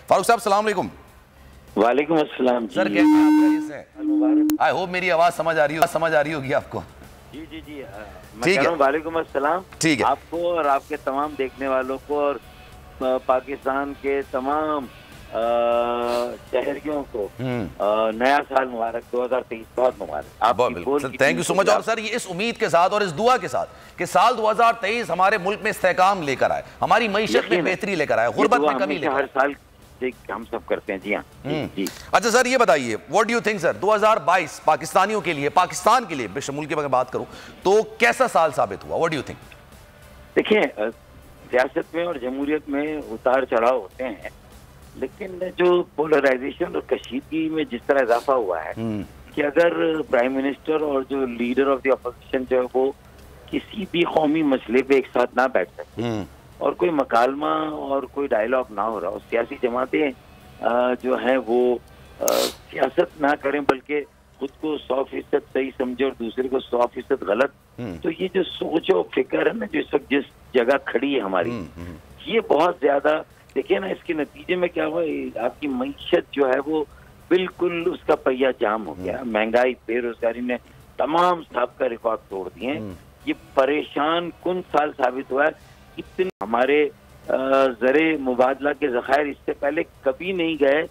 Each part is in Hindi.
फारूक साहब सलाम अलैकुम। वालेकुम अस्सलाम सर कैसे हैं आप? आई होप मेरी आवाज समझ आ रही होगी आपको। जी जी जी मैं कह रहा हूँ वालेकुम अस्सलाम। ठीक है आपको और आपके तमाम देखने वालों को और पाकिस्तान के तमाम शहरियों को नया साल मुबारक, 2023 बहुत मुबारक। Thank you so much. और सर ये इस उम्मीद के साथ और इस दुआ के साथ कि साल 2023 हमारे मुल्क में इस्तेहकाम लेकर आए, हमारी मईशत में बेहतरी लेकर आए, गुर्बत में कमी लेकर आए। हर साल हम सब करते हैं। जी हाँ जी। अच्छा सर ये बताइए, what do you think sir 2022 पाकिस्तानियों के लिए, पाकिस्तान के लिए, बेशमुल की अगर बात करूं तो कैसा साल साबित हुआ? What do you think? देखिए सियासत में और जमहूरियत में उतार चढ़ाव होते हैं, लेकिन जो पोलराइजेशन और कशीदगी में जिस तरह इजाफा हुआ है कि अगर प्राइम मिनिस्टर और जो लीडर ऑफ द अपोजिशन जो है वो किसी भी कौमी मसले पे एक साथ ना बैठ सकते और कोई मकालमा और कोई डायलॉग ना हो रहा हो, सियासी जमातें जो हैं वो सियासत ना करें बल्कि खुद को 100% सही समझे और दूसरे को 100% गलत, तो ये जो सोच और फिक्र है ना जो इस वक्त जिस जगह खड़ी है हमारी, ये बहुत ज्यादा देखिए ना, इसके नतीजे में क्या हुआ, आपकी मईशत जो है वो बिल्कुल उसका पहिया जाम हो गया। महंगाई, बेरोजगारी ने तमाम साबिका रिकॉर्ड तोड़ दिए। ये परेशान कुन साल साबित हुआ है। इतने हमारे जरे मुबादला के ज़खायर इससे पहले कभी नहीं गए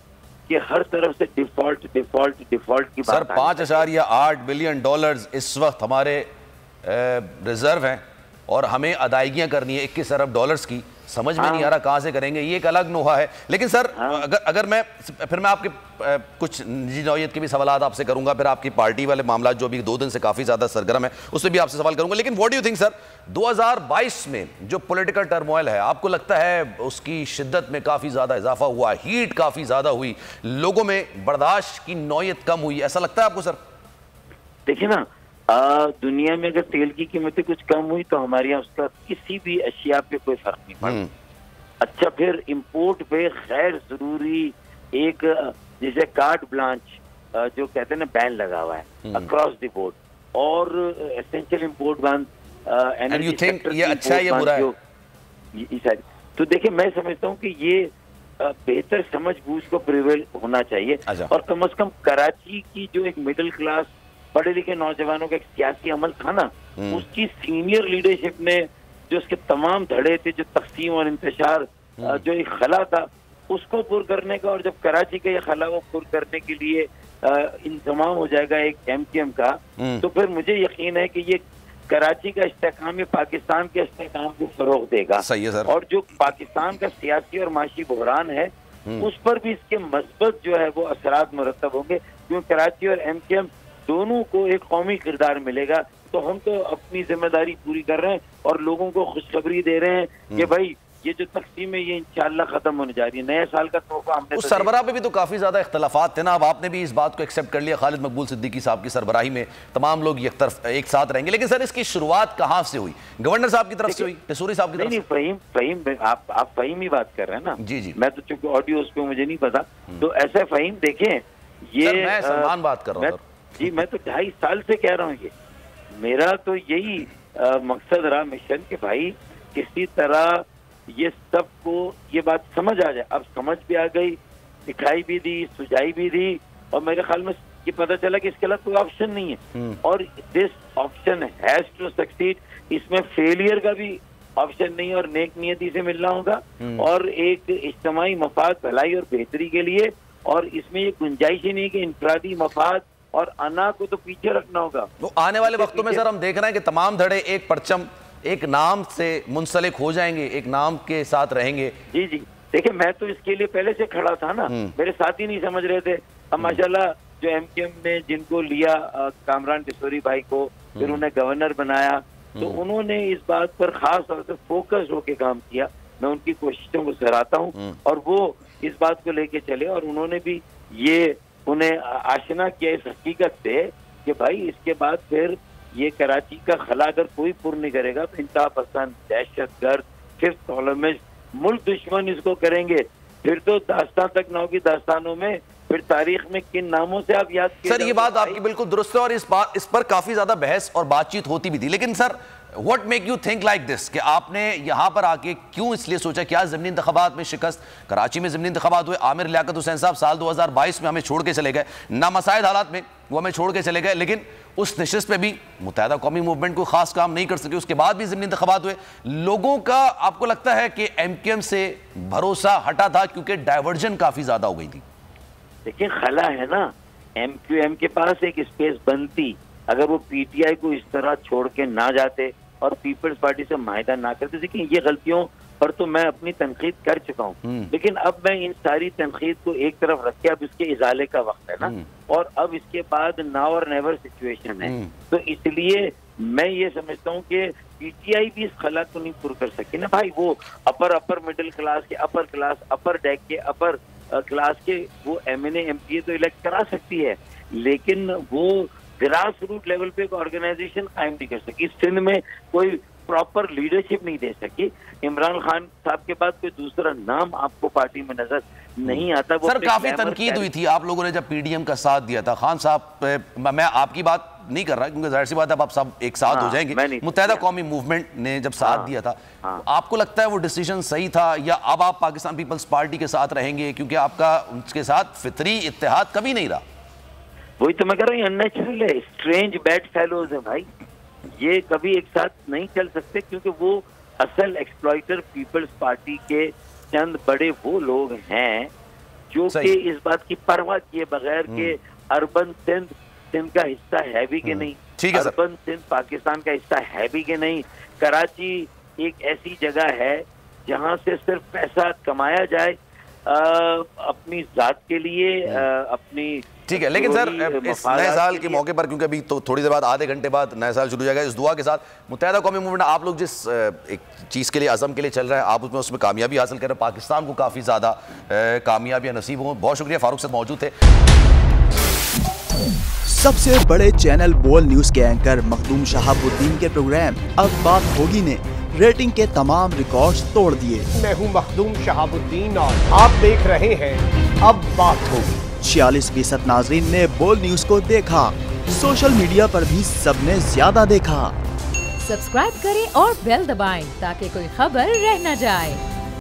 कि हर तरफ से डिफॉल्ट डिफॉल्ट डिफॉल्ट की बात। सर 5.8 बिलियन डॉलर्स इस वक्त हमारे रिजर्व हैं और हमें अदायगियां करनी है 21 अरब डॉलर्स की। समझ में नहीं आ रहा कहां से करेंगे, ये एक अलग नोहा है। लेकिन सर अगर मैं आपके कुछ निजी नौयत के भी सवाल आपसे करूंगा, फिर आपकी पार्टी वाले मामला जो अभी 2 दिन से काफी ज्यादा सरगर्म है उससे भी आपसे सवाल करूंगा। लेकिन what do you think sir 2022 में जो पॉलिटिकल टर्मोइल है, आपको लगता है उसकी शिद्दत में काफी ज्यादा इजाफा हुआ, हीट काफी ज्यादा हुई, लोगों में बर्दाश्त की नौयत कम हुई, ऐसा लगता है आपको सर? देखिए ना, दुनिया में अगर तेल की कीमतें कुछ कम हुई तो हमारे यहाँ उसका किसी भी अशिया पे कोई फर्क नहीं पड़ा। अच्छा फिर इंपोर्ट पे गैर जरूरी एक जैसे कार्ड ब्लांच जो कहते हैं ना बैन लगा हुआ है अक्रॉस द बोर्ड, और एसेंशियल इंपोर्ट बंद, एनर्जी सेक्टर ये अच्छा है या बुरा है? तो देखिए मैं समझता हूँ कि ये बेहतर समझ बूझ को प्रिवेल होना चाहिए। और कम से कम कराची की जो एक मिडिल क्लास पढ़े लिखे नौजवानों का एक सियासी अमल था ना, उसकी सीनियर लीडरशिप ने जो उसके तमाम धड़े थे, जो तकसीम और इंतशार जो एक खला था उसको पुर करने का, और जब कराची का ये खला वो पुर करने के लिए इंतजाम हो जाएगा एक MQM का, तो फिर मुझे यकीन है कि ये कराची का इस्तेहकाम पाकिस्तान के इस्तेहकाम को फरोग देगा। सही है सर। और जो पाकिस्तान का सियासी और माशी बहरान है उस पर भी इसके मस्बत जो है वो असरात मुरतब होंगे, क्योंकि कराची और MQM दोनों को एक कौमी किरदार मिलेगा। तो हम तो अपनी जिम्मेदारी पूरी कर रहे हैं और लोगों को खुशखबरी दे रहे हैं कि भाई ये जो तकसीम है ये इंशाल्लाह खत्म होने जा रही है। नए साल का तोहफा हमने उस सरबराह पे भी तो काफी ज्यादा इख्तलाफात थे ना, अब आपने भी इस बात को एक्सेप्ट कर लिया, खालिद मकबूल सिद्दीकी साहब की सरबराही में तमाम लोग एक साथ रहेंगे। लेकिन सर इसकी शुरुआत कहाँ से हुई? गवर्नर साहब की तरफ से हुई, टिसूरी साहब की तरफ से? फहीम आप फहीम ही बात कर रहे हैं ना? जी जी। मैं तो चूंकि ऑडियो उस पर मुझे नहीं पता, तो ऐसा फहीम देखें ये मैं सलमान बात कर रहा हूँ जी। मैं तो 2.5 साल से कह रहा हूँ, ये मेरा तो यही मकसद रहा मिशन कि भाई किसी तरह ये सबको ये बात समझ आ जाए। अब समझ भी आ गई, दिखाई भी दी, सुझाई भी दी, और मेरे ख्याल में ये पता चला कि इसके अलावा कोई ऑप्शन नहीं है। और this option has to succeed. इसमें फेलियर का भी ऑप्शन नहीं है और नेक नियति से मिलना होगा और एक इज्तिमाई मफाद, भलाई और बेहतरी के लिए। और इसमें ये गुंजाइश ही नहीं कि इंफरादी मफाद और अना को तो पीछे रखना होगा। तो आने वाले वक्तों में सर हम देख रहे हैं कि तमाम धड़े एक परचम, एक नाम से मुंसलिक हो जाएंगे, एक नाम के साथ रहेंगे। जी जी। देखिए मैं तो इसके लिए पहले से खड़ा था ना, मेरे साथी नहीं समझ रहे थे। अब माशाल्लाह जो MQM ने जिनको लिया, कामरान टिसूरी भाई को, फिर उन्हें गवर्नर बनाया, तो उन्होंने इस बात पर खास तौर से फोकस होकर काम किया। मैं उनकी कोशिशों को सराहता हूँ और वो इस बात को लेके चले, और उन्होंने भी ये उन्हें आशना किया इस हकीकत से कि भाई इसके बाद फिर ये कराची का खला अगर कोई पुर नहीं करेगा तो इंतहा पसंद, दहशतगर्द, फिफ्थ कॉलमिस्ट, मुल्क दुश्मन इसको करेंगे। फिर तो दास्तान तक ना होगी, दास्तानों में फिर तारीख में किन नामों से आप याद किए। सर ये बात आपकी बिल्कुल दुरुस्त है और इस पर काफी ज्यादा बहस और बातचीत होती भी थी। लेकिन sir what make you think like this कि आपने यहां पर आके क्यों इसलिए सोचा? क्या ज़मीनी इंतखाबात में शिकस्त, कराची में ज़मीनी इंतखाबात हुए, आमिर लियाकत हुसैन साहब साल 2022 में हमें छोड़ के चले गए, नामसाइद हालात में वो हमें छोड़ के चले गए, लेकिन उस नशिस्त पे भी मुत्तहदा कौमी मूवमेंट कोई खास काम नहीं कर सके, उसके बाद भी ज़मीनी इंतखाबात हुए। लोगों का आपको लगता है कि MQM से भरोसा हटा था क्योंकि डाइवर्जन काफ़ी ज़्यादा हो गई थी? देखिए खला है ना, MQM के पास एक स्पेस बनती अगर वो PTI को इस तरह छोड़ के ना जाते और पीपल्स पार्टी से माहिदा ना करते। देखिए ये गलतियों पर तो मैं अपनी तनकीद कर चुका हूँ, लेकिन अब मैं इन सारी तनकीद को एक तरफ रख के अब इसके इजाले का वक्त है ना, और अब इसके बाद नाउ और नेवर सिचुएशन है। तो इसलिए मैं ये समझता हूँ कि PTI भी इस खला को नहीं पूरा कर सकी ना भाई। वो अपर मिडिल क्लास के, अपर क्लास, अपर डेक के, अपर क्लास के वो MNA MPA तो इलेक्ट करा सकती है, लेकिन वो ग्रास रूट लेवल पे एक ऑर्गेनाइजेशन कायम नहीं कर सकी। सिंध में कोई प्रॉपर लीडरशिप नहीं दे सकी। इमरान खान साहब के बाद कोई दूसरा नाम आपको पार्टी में नजर नहीं आता। वो सर काफी तनकीद हुई थी आप लोगों ने जब PDM का साथ दिया था। खान साहब, मैं आपकी बात नहीं कर रहा क्योंकि जाहिर सी बात है अब आप सब एक साथ हो जाएंगे। मुत्तहदा कौमी मूवमेंट ने जब साथ दिया था, आपको लगता है वो डिसीजन सही था, या अब आप पाकिस्तान पीपल्स पार्टी के साथ रहेंगे क्योंकि आपका उनके साथ फितरी इत्तेहाद कभी नहीं रहा? वही तो मैं कह रहा हूँ, अननेचुरल है, स्ट्रेंज बेड फेलोज है भाई, ये कभी एक साथ नहीं चल सकते, क्योंकि वो असल एक्सप्लॉइटर पीपल्स पार्टी के चंद बड़े वो लोग हैं जो कि इस बात की परवाह किए बगैर के अर्बन सिंध का हिस्सा है भी कि नहीं, अर्बन सिंध पाकिस्तान का हिस्सा है भी कि नहीं। कराची एक ऐसी जगह है जहां से सिर्फ पैसा कमाया जाए अपनी जात के लिए, अपनी, ठीक है। लेकिन सर इस नए साल के मौके पर, क्योंकि अभी तो थोड़ी देर बाद, आधे घंटे बाद नया साल शुरू हो जाएगा, इस दुआ के साथ मुत्तहदा कौमी मूवमेंट आप लोग जिस एक चीज़ के लिए, अज़म के लिए चल रहे हैं, आप उसमें कामयाबी हासिल कर रहे हैं, पाकिस्तान को काफ़ी ज़्यादा कामयाबियाँ नसीब हों। बहुत शुक्रिया, फारूक साहब मौजूद थे। सबसे बड़े चैनल बोल न्यूज़ के एंकर मखदूम शहाबुद्दीन के प्रोग्राम अब बात होगी ने रेटिंग के तमाम रिकॉर्ड्स तोड़ दिए। मैं हूं मखदूम शहाबुद्दीन और आप देख रहे हैं अब बात होगी। 46% नाजरीन ने बोल न्यूज़ को देखा, सोशल मीडिया पर भी सबने ज्यादा देखा। सब्सक्राइब करें और बेल दबाएं ताकि कोई खबर रह न जाए।